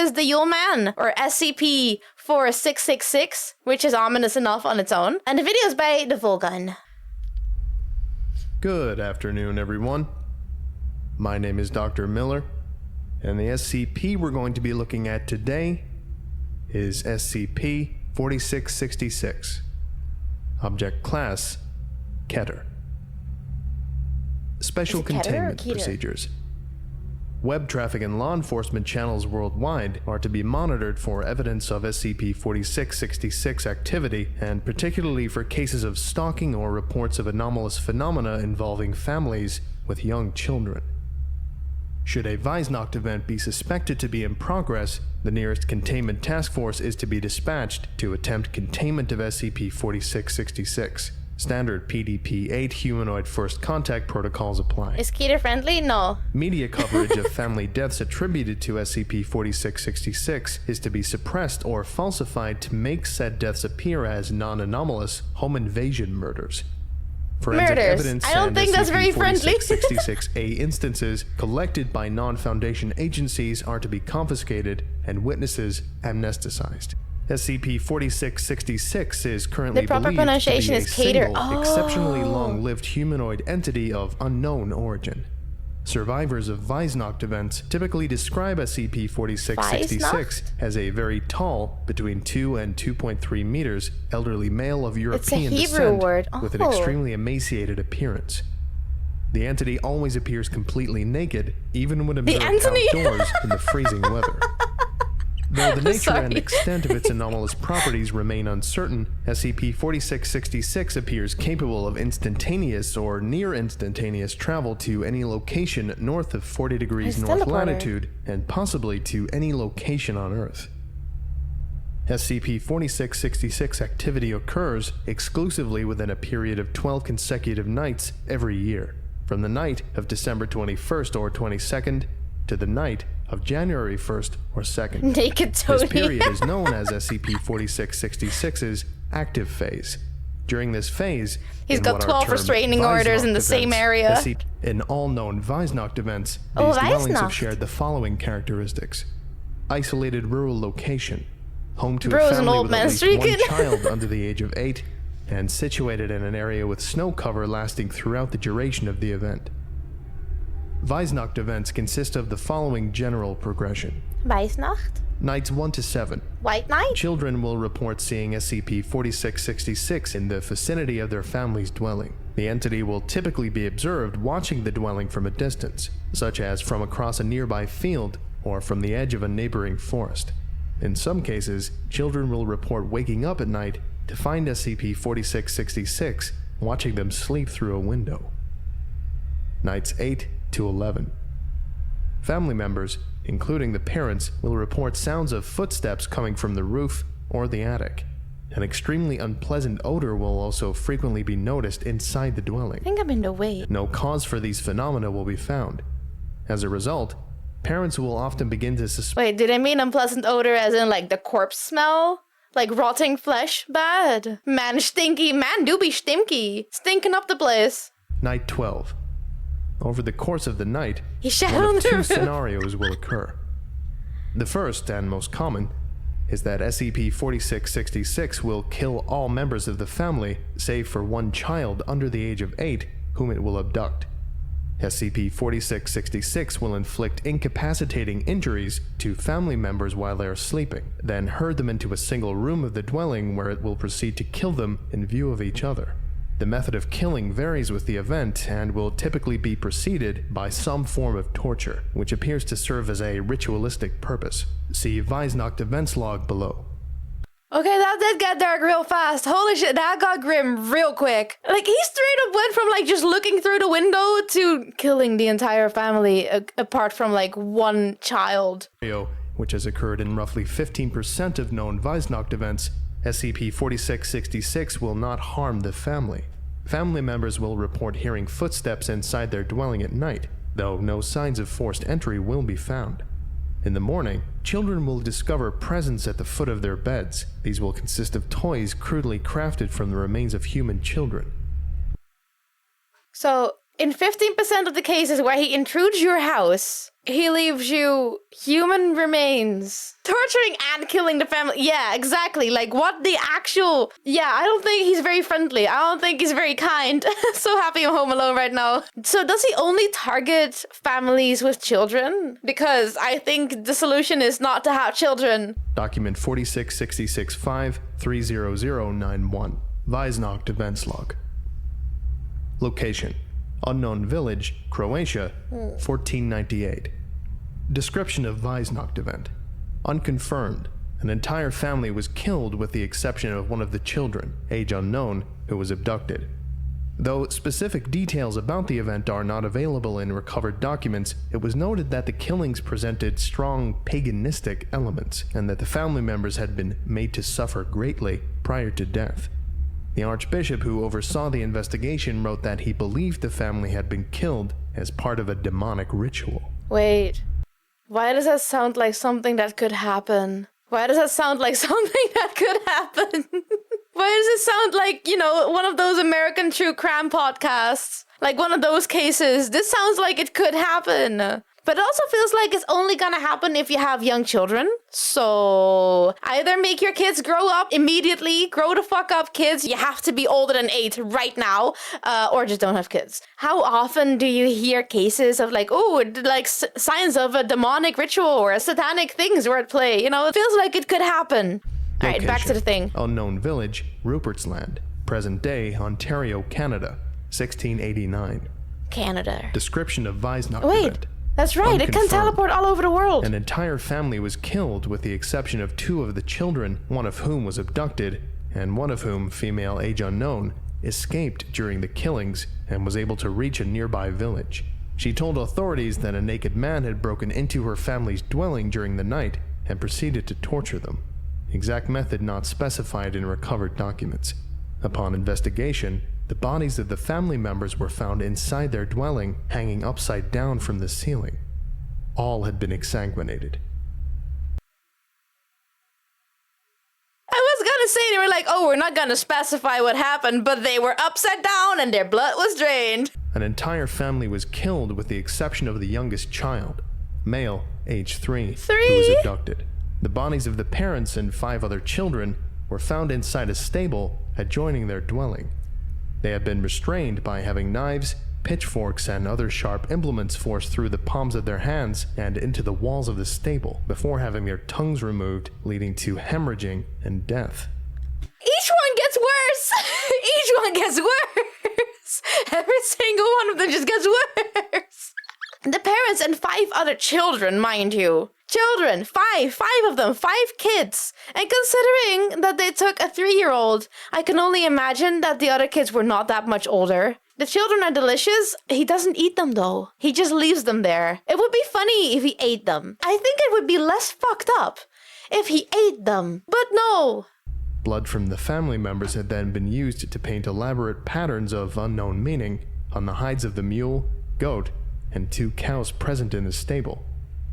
is the Yule Man, or SCP-4666, which is ominous enough on its own. And the video is by the Volgun. Good afternoon, everyone. My name is Dr. Miller, and the SCP we're going to be looking at today is SCP-4666. Object Class, Keter. Special Containment Procedures. Web traffic and law enforcement channels worldwide are to be monitored for evidence of SCP-4666 activity, and particularly for cases of stalking or reports of anomalous phenomena involving families with young children. Should a Weisnacht event be suspected to be in progress, the nearest containment task force is to be dispatched to attempt containment of SCP-4666. Standard PDP-8 humanoid first contact protocols apply. Is Keter friendly? No. Media coverage of family deaths attributed to SCP-4666 is to be suppressed or falsified to make said deaths appear as non-anomalous home invasion murders. Forensic evidence I don't think that's very friendly. SCP-4666-A instances collected by non-Foundation agencies are to be confiscated and witnesses amnesticized. SCP-4666 is currently the proper believed pronunciation to be is a Keter. single, exceptionally long-lived humanoid entity of unknown origin. Survivors of Weisnacht events typically describe SCP-4666 as a very tall, between 2 and 2.3 meters, elderly male of European descent with an extremely emaciated appearance. The entity always appears completely naked, even when observed outdoors in the freezing weather. Though the nature and extent of its anomalous properties remain uncertain, SCP-4666 appears capable of instantaneous or near-instantaneous travel to any location north of 40 degrees north latitude, and possibly to any location on Earth. SCP-4666 activity occurs exclusively within a period of 12 consecutive nights every year, from the night of December 21st or 22nd to the night of January 1st or 2nd. Naked Tony. This period is known as SCP-4666's active phase. During this phase, he's got 12 restraining orders in the same area. In all known Weisnacht events, these dwellings have shared the following characteristics: isolated rural location, home to a family with at least one child under the age of 8, and situated in an area with snow cover lasting throughout the duration of the event. Weisnacht events consist of the following general progression. Weisnacht? Nights 1 to 7. White night? Children will report seeing SCP-4666 in the vicinity of their family's dwelling. The entity will typically be observed watching the dwelling from a distance, such as from across a nearby field or from the edge of a neighboring forest. In some cases, children will report waking up at night to find SCP-4666 watching them sleep through a window. Nights 8 to 11. Family members, including the parents, will report sounds of footsteps coming from the roof or the attic. An extremely unpleasant odor will also frequently be noticed inside the dwelling. I think I'm in the way. No cause for these phenomena will be found. As a result, parents will often begin to suspect— Wait, did I mean unpleasant odor as in like the corpse smell? Like rotting flesh? Bad. Man stinky. Man do be stinky. Stinking up the place. Night 12. Over the course of the night, one of two scenarios will occur. The first, and most common, is that SCP-4666 will kill all members of the family, save for one child under the age of 8, whom it will abduct. SCP-4666 will inflict incapacitating injuries to family members while they are sleeping, then herd them into a single room of the dwelling where it will proceed to kill them in view of each other. The method of killing varies with the event and will typically be preceded by some form of torture, which appears to serve as a ritualistic purpose. See Weisnacht events log below. Okay, that did get dark real fast. Holy shit, that got grim real quick. Like, he straight up went from, like, just looking through the window to killing the entire family, apart from, like, one child. Which has occurred in roughly 15% of known Weisnacht events, SCP-4666 will not harm the family. Family members will report hearing footsteps inside their dwelling at night, though no signs of forced entry will be found. In the morning, children will discover presents at the foot of their beds. These will consist of toys crudely crafted from the remains of human children. So, In 15% of the cases where he intrudes your house, he leaves you human remains. Torturing and killing the family. Yeah, exactly. Like, what the actual... Yeah, I don't think he's very friendly. I don't think he's very kind. So happy I'm home alone right now. So does he only target families with children? Because I think the solution is not to have children. Document 4666530091. Weisnacht events log. Location: unknown village, Croatia, 1498. Description of Weisnacht event: unconfirmed. An entire family was killed with the exception of one of the children, age unknown, who was abducted. Though specific details about the event are not available in recovered documents, it was noted that the killings presented strong paganistic elements and that the family members had been made to suffer greatly prior to death. The archbishop who oversaw the investigation wrote that he believed the family had been killed as part of a demonic ritual. Wait, why does that sound like something that could happen? Why does that sound like something that could happen? Why does it sound like, you know, one of those American true crime podcasts? Like one of those cases. This sounds like it could happen. But it also feels like it's only gonna happen if you have young children. So either make your kids grow up immediately, grow the fuck up, kids. You have to be older than 8 right now, or just don't have kids. How often do you hear cases of like, oh, like signs of a demonic ritual or a satanic things were at play? You know, it feels like it could happen. All right, back to the thing. Unknown village, Rupert's Land, present day, Ontario, Canada, 1689. Canada. Description of Weisnacht Wait. event: That's right, it can teleport all over the world. an entire family was killed with the exception of 2 of the children, one of whom was abducted, and one of whom, female age unknown, escaped during the killings and was able to reach a nearby village. She told authorities that a naked man had broken into her family's dwelling during the night and proceeded to torture them. Exact method not specified in recovered documents. Upon investigation, the bodies of the family members were found inside their dwelling, hanging upside down from the ceiling. All had been exsanguinated. I was gonna say, they were like, oh, we're not gonna specify what happened, but they were upside down and their blood was drained. An entire family was killed with the exception of the youngest child, male, age 3, who was abducted. The bodies of the parents and 5 other children were found inside a stable adjoining their dwelling. They had been restrained by having knives, pitchforks, and other sharp implements forced through the palms of their hands and into the walls of the stable before having their tongues removed, leading to hemorrhaging and death. Each one gets worse. Each one gets worse. Every single one of them just gets worse. The parents and 5 other children, mind you. Children, 5 of them, 5 kids. And considering that they took a 3-year-old, I can only imagine that the other kids were not that much older. The children are delicious. He doesn't eat them though. He just leaves them there. It would be funny if he ate them. I think it would be less fucked up if he ate them. But no. Blood from the family members had then been used to paint elaborate patterns of unknown meaning on the hides of the mule, goat, and 2 cows present in the stable.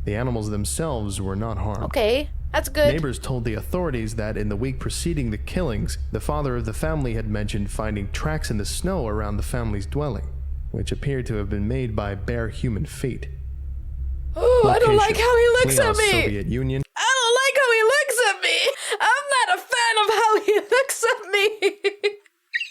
The animals themselves were not harmed. Okay, that's good. Neighbors told the authorities that in the week preceding the killings, the father of the family had mentioned finding tracks in the snow around the family's dwelling, which appeared to have been made by bare human feet. Oh, I don't like how he looks at me. Soviet Union. I don't like how he looks at me. I'm not a fan of how he looks at me.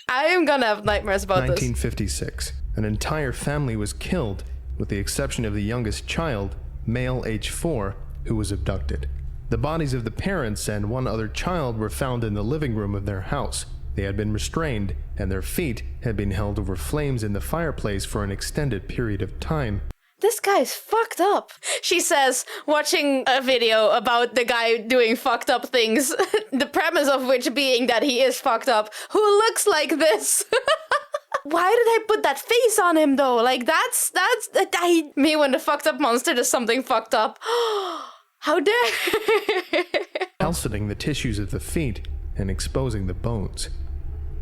I am gonna have nightmares about 1956. An entire family was killed, with the exception of the youngest child, male age 4, who was abducted. The bodies of the parents and 1 other child were found in the living room of their house. They had been restrained, and their feet had been held over flames in the fireplace for an extended period of time. This guy's fucked up. She says, watching a video about the guy doing fucked up things, the premise of which being that he is fucked up, who looks like this. Why did I put that face on him though? Like that's me when the fucked up monster does something fucked up. How dare! Calcining the tissues of the feet and exposing the bones.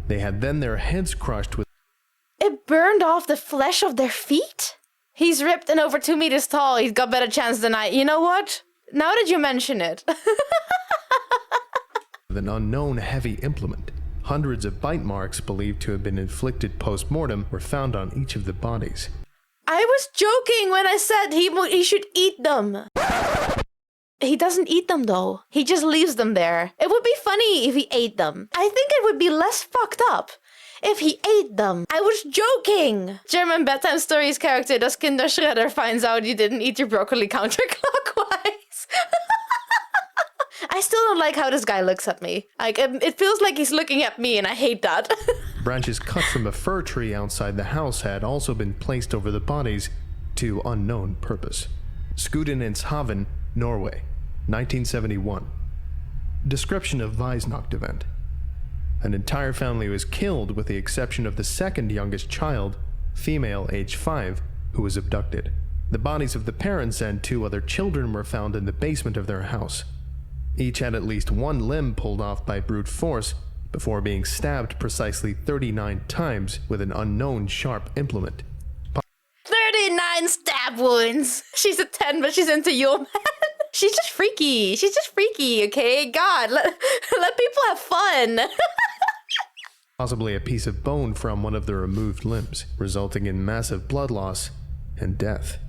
They had then their heads crushed with... It burned off the flesh of their feet? He's ripped and over 2 meters tall. He's got better chance than I... You know what? Now that you mention it. an unknown heavy implement. Hundreds of bite marks believed to have been inflicted post-mortem were found on each of the bodies. I was joking when I said he should eat them. He doesn't eat them though. He just leaves them there. It would be funny if he ate them. I think it would be less fucked up if he ate them. I was joking. German bedtime stories character Das Kinderschredder finds out you didn't eat your broccoli counterclockwise. I still don't like how this guy looks at me. Like, it feels like he's looking at me and I hate that. Branches cut from a fir tree outside the house had also been placed over the bodies to unknown purpose. Skudeneshavn, Norway, 1971. Description of Weihnacht event. An entire family was killed with the exception of the second youngest child, female age 5, who was abducted. The bodies of the parents and 2 other children were found in the basement of their house. Each had at least one limb pulled off by brute force before being stabbed precisely 39 times with an unknown sharp implement. 39 stab wounds. She's a 10, but she's into Yule, man. She's just freaky. She's just freaky, okay? God, let people have fun. Possibly a piece of bone from one of the removed limbs, resulting in massive blood loss and death.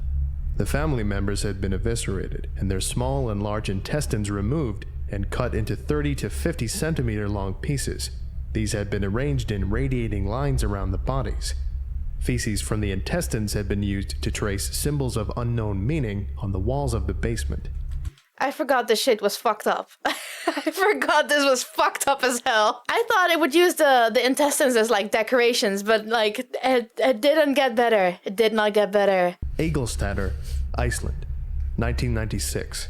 The family members had been eviscerated and their small and large intestines removed and cut into 30 to 50 centimeter long pieces. These had been arranged in radiating lines around the bodies. Feces from the intestines had been used to trace symbols of unknown meaning on the walls of the basement. I forgot this shit was fucked up. I forgot this was fucked up as hell. I thought it would use the intestines as like decorations, but like it didn't get better. It did not get better. Egilstaðir, Iceland, 1996.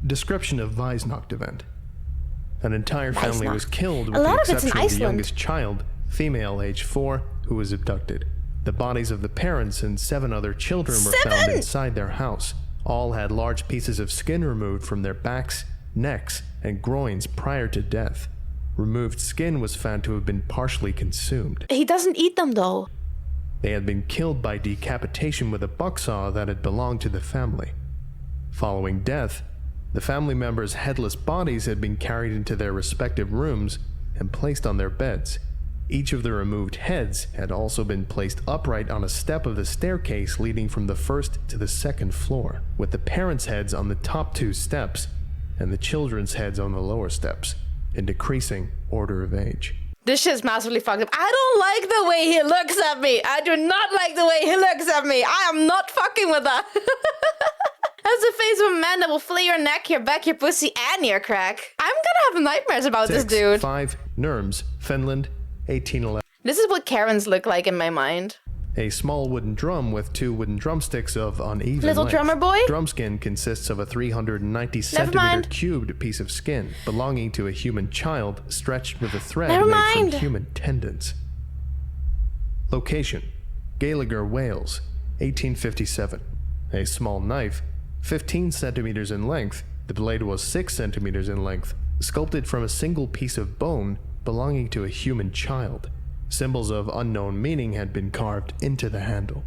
Description of Weihnacht event. An entire family was killed with the exception of the youngest child, female age 4, who was abducted. The bodies of the parents and 7 other children were found inside their house. All had large pieces of skin removed from their backs, necks, and groins prior to death. Removed skin was found to have been partially consumed. He doesn't eat them though. They had been killed by decapitation with a bucksaw that had belonged to the family. Following death, the family members' headless bodies had been carried into their respective rooms and placed on their beds. Each of the removed heads had also been placed upright on a step of the staircase leading from the first to the second floor, with the parents' heads on the top 2 steps and the children's heads on the lower steps, in decreasing order of age. This shit's massively fucked up. I don't like the way he looks at me. I do not like the way he looks at me. I am not fucking with that. That's the face of a man that will flay your neck, your back, your pussy, and your crack. I'm gonna have nightmares about this dude. 5, Nurms, Finland, 1811. This is what Karens look like in my mind. A small wooden drum with 2 wooden drumsticks of uneven Little length. drummer boy? Drum skin consists of a 390 centimeter cubed piece of skin belonging to a human child stretched with a thread made from human tendons. Location: Gallagher, Wales, 1857. A small knife, 15 centimeters in length, the blade was 6 centimeters in length, sculpted from a single piece of bone belonging to a human child. Symbols of unknown meaning had been carved into the handle.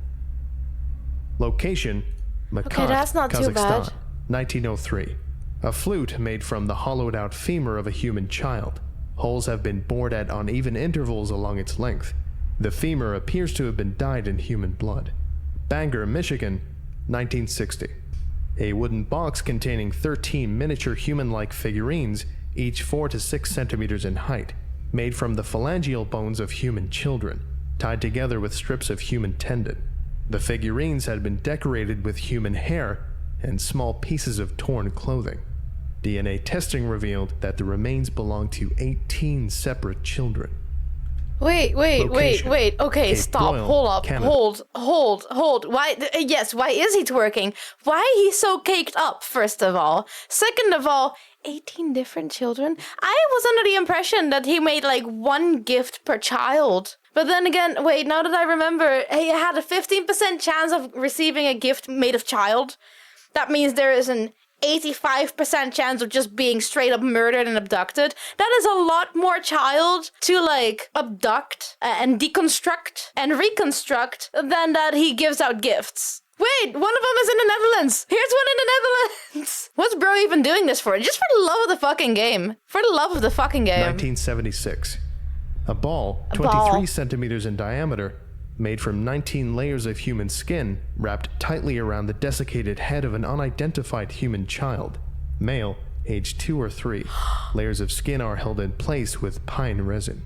Location: Makat, that's not too Kazakhstan, bad. 1903. A flute made from the hollowed-out femur of a human child. Holes have been bored at uneven intervals along its length. The femur appears to have been dyed in human blood. Bangor, Michigan, 1960. A wooden box containing 13 miniature human-like figurines, each 4 to 6 centimeters in height, made from the phalangeal bones of human children, tied together with strips of human tendon. The figurines had been decorated with human hair and small pieces of torn clothing. DNA testing revealed that the remains belonged to 18 separate children. Wait. Okay, Cape stop. Royal, Hold up. Canada. Hold. Why? Yes, why is he twerking? Why is he so caked up, first of all? Second of all, 18 different children? I was under the impression that he made like 1 gift per child. But then again, wait, now that I remember, he had a 15% chance of receiving a gift made of child. That means there is an 85% chance of just being straight up murdered and abducted. That is a lot more child to like abduct and deconstruct and reconstruct than that he gives out gifts. Wait, one of them is in the Netherlands. Here's one in the Netherlands. What's bro even doing this for? Just for the love of the fucking game. For the love of the fucking game. 1976. A ball, 23 centimeters in diameter, made from 19 layers of human skin wrapped tightly around the desiccated head of an unidentified human child, male, age 2 or 3. Layers of skin are held in place with pine resin.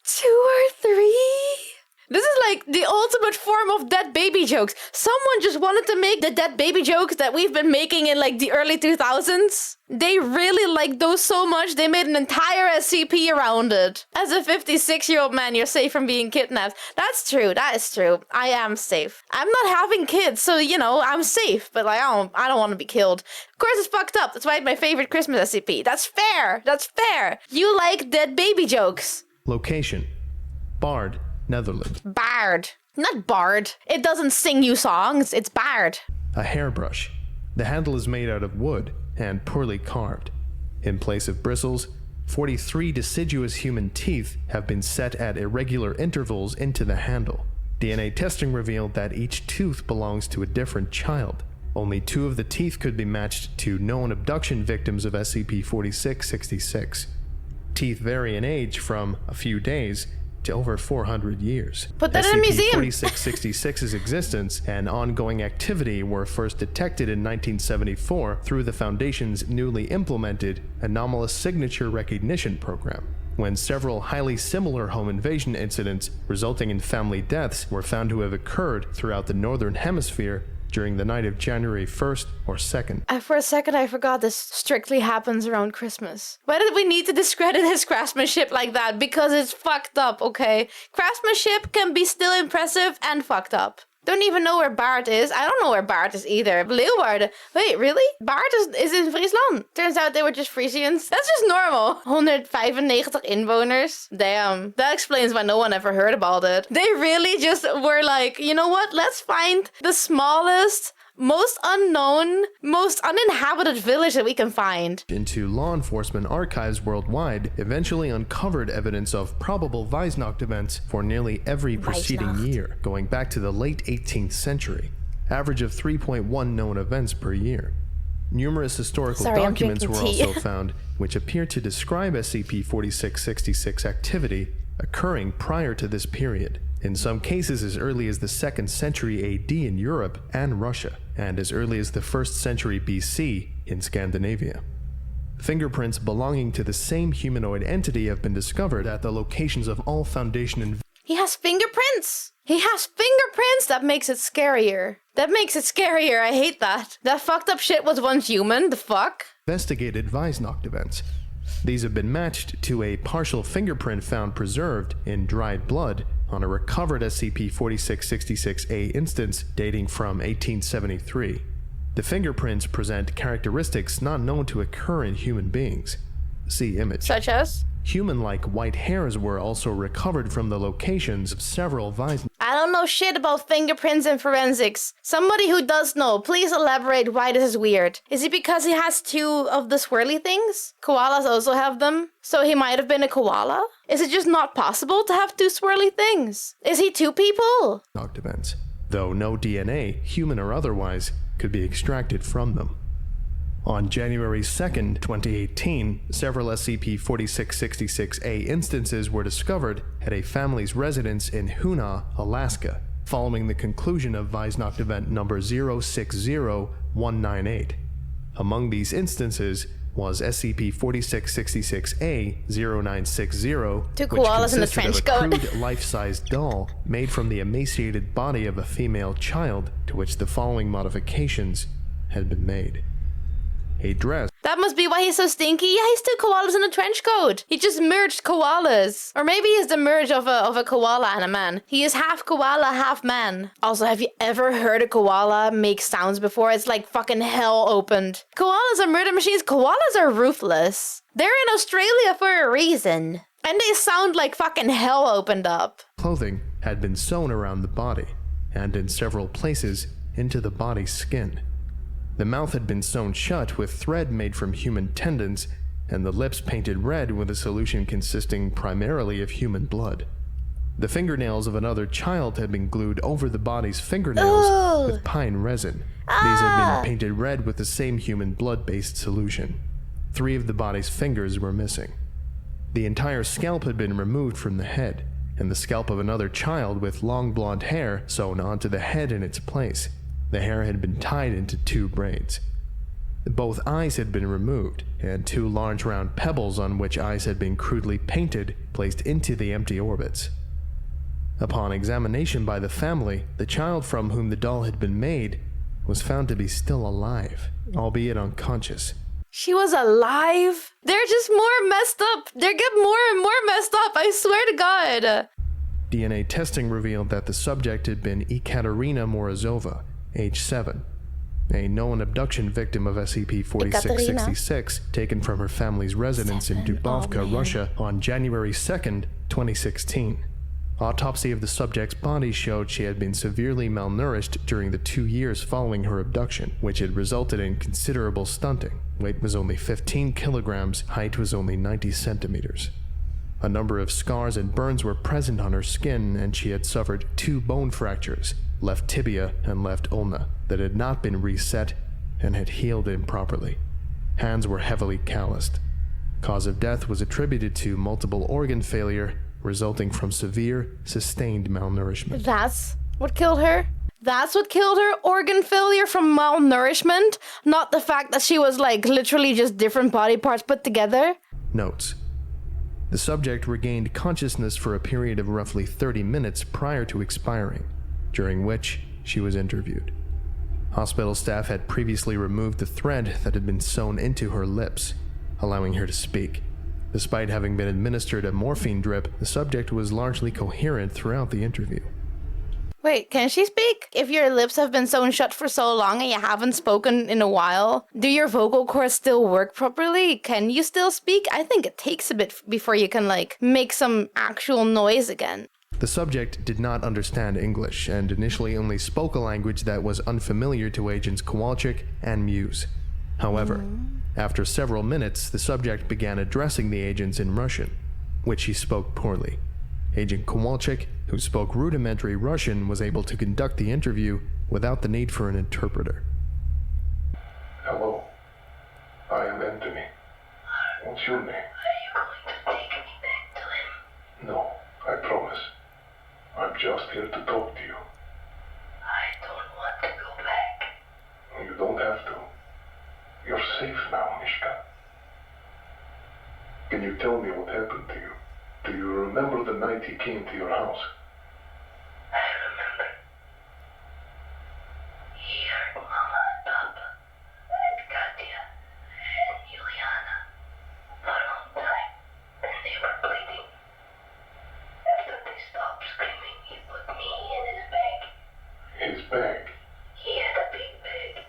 2 or 3? This is like the ultimate form of dead baby jokes. Someone just wanted to make the dead baby jokes that we've been making in like the early 2000s. They really liked those so much, they made an entire SCP around it. As a 56-year-old man, you're safe from being kidnapped. That's true, that is true. I am safe. I'm not having kids, so, you know, I'm safe. But like, I don't want to be killed. Of course it's fucked up. That's why it's my favorite Christmas SCP. That's fair. That's fair. You like dead baby jokes. Location: Bard, Netherlands. Bard. Not bard. It doesn't sing you songs, it's bard. A hairbrush. The handle is made out of wood and poorly carved. In place of bristles, 43 deciduous human teeth have been set at irregular intervals into the handle. DNA testing revealed that each tooth belongs to a different child. Only 2 of the teeth could be matched to known abduction victims of SCP-4666. Teeth vary in age from a few days to over 400 years. Put that in a museum. SCP-4666's existence and ongoing activity were first detected in 1974 through the Foundation's newly implemented Anomalous Signature Recognition Program, when several highly similar home invasion incidents resulting in family deaths were found to have occurred throughout the Northern Hemisphere during the night of January 1st or 2nd. For a second, I forgot this strictly happens around Christmas. Why did we need to discredit his craftsmanship like that? Because it's fucked up, okay? Craftsmanship can be still impressive and fucked up. Don't even know where Bart is. I don't know where Bart is either. Leeuwarden. Wait, really? Bart is in Friesland. Turns out they were just Frisians. That's just normal. 195 inwoners. Damn. That explains why no one ever heard about it. They really just were like, you know what? Let's find the smallest, most unknown, most uninhabited village that we can find. Into law enforcement archives worldwide, eventually uncovered evidence of probable Weihnacht events for nearly every preceding year, going back to the late 18th century. Average of 3.1 known events per year. Numerous historical documents were also found, which appear to describe SCP-4666 activity occurring prior to this period. In some cases as early as the 2nd century AD in Europe and Russia, and as early as the 1st century BC in Scandinavia. Fingerprints belonging to the same humanoid entity have been discovered at the locations of all Foundation and... He has fingerprints! He has fingerprints! That makes it scarier. That makes it scarier, I hate that. That fucked up shit was once human, the fuck? Investigated Weihnacht events. These have been matched to a partial fingerprint found preserved in dried blood on a recovered SCP-4666-A instance dating from 1873. The fingerprints present characteristics not known to occur in human beings. See image. Such as? Human-like white hairs were also recovered from the locations of several Weihnacht. I don't know shit about fingerprints and forensics. Somebody who does know, please elaborate why this is weird. Is it because he has 2 of the swirly things? Koalas also have them, so he might have been a koala? Is it just not possible to have 2 swirly things? Is he 2 people? Events, though no DNA, human or otherwise, could be extracted from them. On January 2nd, 2018, several SCP-4666-A instances were discovered at a family's residence in Hoonah, Alaska, following the conclusion of Weihnacht event number 060198. Among these instances was SCP-4666-A-0960, Two koalas in the trench coat. Which consisted of a crude life-size doll made from the emaciated body of a female child, to which the following modifications had been made. A dress. That must be why he's so stinky. Yeah, he's 2 koalas in a trench coat. He just merged koalas. Or maybe he's the merge of a koala and a man. He is half koala, half man. Also, have you ever heard a koala make sounds before? It's like fucking hell opened. Koalas are murder machines. Koalas are ruthless. They're in Australia for a reason. And they sound like fucking hell opened up. Clothing had been sewn around the body, and in several places into the body's skin. The mouth had been sewn shut with thread made from human tendons, and the lips painted red with a solution consisting primarily of human blood. The fingernails of another child had been glued over the body's fingernails with pine resin. These had been painted red with the same human blood-based solution. 3 of the body's fingers were missing. The entire scalp had been removed from the head, and the scalp of another child with long blonde hair sewn onto the head in its place. The hair had been tied into 2 braids. Both eyes had been removed, and 2 large round pebbles on which eyes had been crudely painted placed into the empty orbits. Upon examination by the family, the child from whom the doll had been made was found to be still alive, albeit unconscious. She was alive? They're just more messed up. They get more and more messed up, I swear to God. DNA testing revealed that the subject had been Ekaterina Morozova, age 7, a known abduction victim of SCP-4666 taken from her family's residence in Dubovka, Russia on January 2nd, 2016. Autopsy of the subject's body showed she had been severely malnourished during the 2 years following her abduction, which had resulted in considerable stunting. Weight was only 15 kilograms, height was only 90 centimeters. A number of scars and burns were present on her skin, and she had suffered 2 bone fractures, left tibia and left ulna, that had not been reset and had healed improperly. Hands were heavily calloused. Cause of death was attributed to multiple organ failure resulting from severe, sustained malnourishment. That's what killed her? That's what killed her? Organ failure from malnourishment? Not the fact that she was like literally just different body parts put together? Notes. The subject regained consciousness for a period of roughly 30 minutes prior to expiring, during which she was interviewed. Hospital staff had previously removed the thread that had been sewn into her lips, allowing her to speak. Despite having been administered a morphine drip, the subject was largely coherent throughout the interview. Wait, can she speak? If your lips have been sewn shut for so long and you haven't spoken in a while, do your vocal cords still work properly? Can you still speak? I think it takes a bit before you can, like, make some actual noise again. The subject did not understand English and initially only spoke a language that was unfamiliar to Agents Kowalczyk and Muse. However, after several minutes, the subject began addressing the agents in Russian, which he spoke poorly. Agent Kowalczyk, who spoke rudimentary Russian, was able to conduct the interview without the need for an interpreter. Hello, I am Anthony. What's your name? Are you going to take me back to him? No, I promise. I'm just here to talk to you. I don't want to go back. You don't have to. You're safe now, Mishka. Can you tell me what happened to you? Do you remember the night he came to your house? I remember. He hurt Mama and Papa, and Katya, and Juliana for a long time, and they were bleeding. After they stopped screaming, he put me in his bag. His bag? He had a big bag.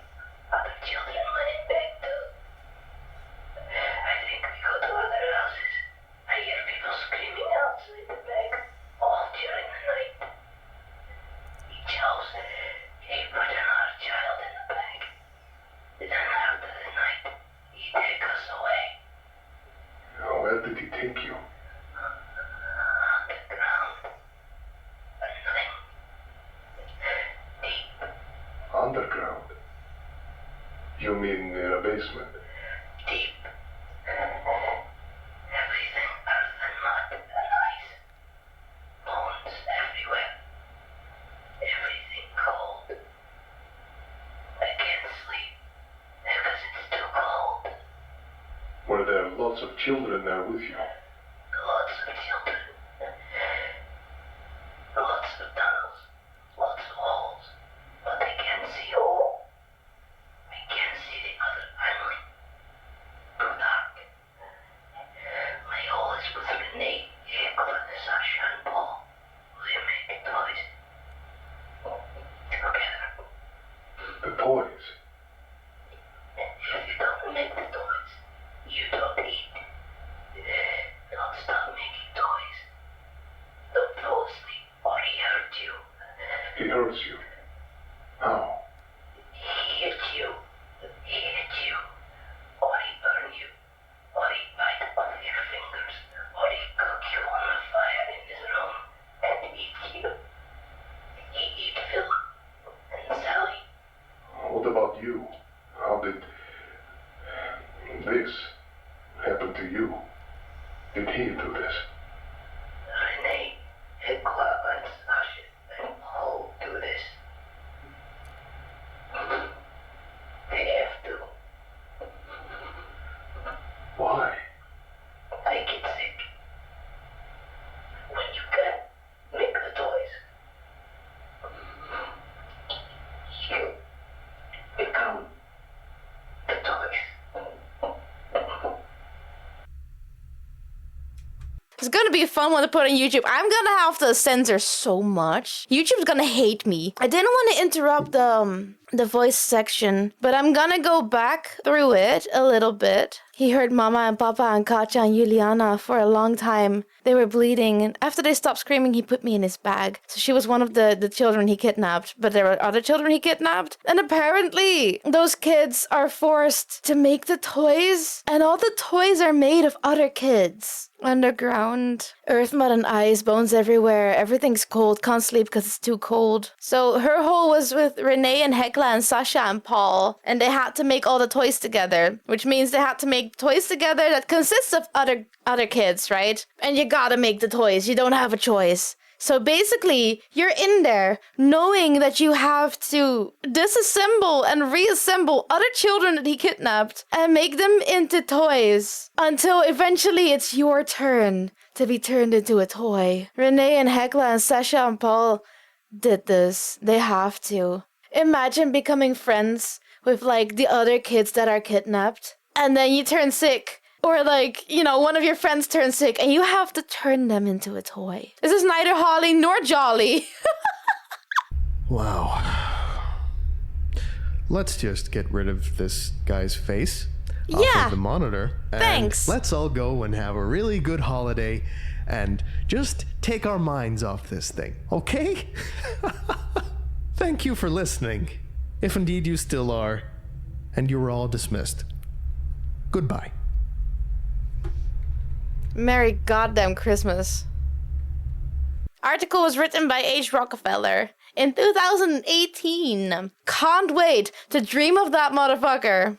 Other children went in bag too. I think we go to other houses. I hear people screaming outside the bag all during the night. Each house, he put another child in the bag. Then after the night, he take us away. Where did he take you? Underground. Nothing. Deep. Underground? You mean in a basement? Deep. Everything earth and mud and ice. Bones everywhere. Everything cold. I can't sleep because it's too cold. Were there lots of children there with you? Lots of children. Lots of tunnels. Lots of holes. But I can't see all. I can't see the other island. Too dark. My hole is with Renee, Hecla, Sasha, and Paul. We make toys. Together. The toys? If you don't make the toys, you don't eat. Don't stop making toys. Don't fall asleep or he hurt you. He hurts you. How? He hit you. He hit you. Or he burn you. Or he bite off your fingers. Or he cook you on the fire in his room and eat you. He eat Phil and Sally. What about you? How did this happen to you? Did he do this? Renee, Hekla, and Sasha and Paul do this. They have to. Why? I get sick. When you can't make the toys, you become the toys. It's gonna be a fun one to put on YouTube. I'm gonna have to censor so much. YouTube's gonna hate me. I didn't want to interrupt the voice section, but I'm gonna go back through it a little bit. He heard Mama and Papa and Katja and Juliana for a long time. They were bleeding, and after they stopped screaming, he put me in his bag. So she was one of the children he kidnapped, but there were other children he kidnapped. And apparently, those kids are forced to make the toys, and all the toys are made of other kids. Underground. Earth, mud, and ice, bones everywhere. Everything's cold, can't sleep because it's too cold. So her hole was with Renee and Hekla and Sasha and Paul, and they had to make all the toys together, which means they had to make toys together that consists of other kids, right? And you gotta make the toys. You don't have a choice. So basically, you're in there knowing that you have to disassemble and reassemble other children that he kidnapped and make them into toys until eventually it's your turn to be turned into a toy. Renee and Hekla and Sasha and Paul did this. They have to. Imagine becoming friends with like the other kids that are kidnapped, and then you turn sick. Or like, you know, one of your friends turns sick and you have to turn them into a toy. This is neither holly nor jolly. Wow. Let's just get rid of this guy's face off of the monitor. And thanks. let's all go and have a really good holiday and just take our minds off this thing, okay? Thank you for listening, if indeed you still are, and you were all dismissed. Goodbye. Merry goddamn Christmas. Article was written by H. Rockefeller in 2018. Can't wait to dream of that motherfucker.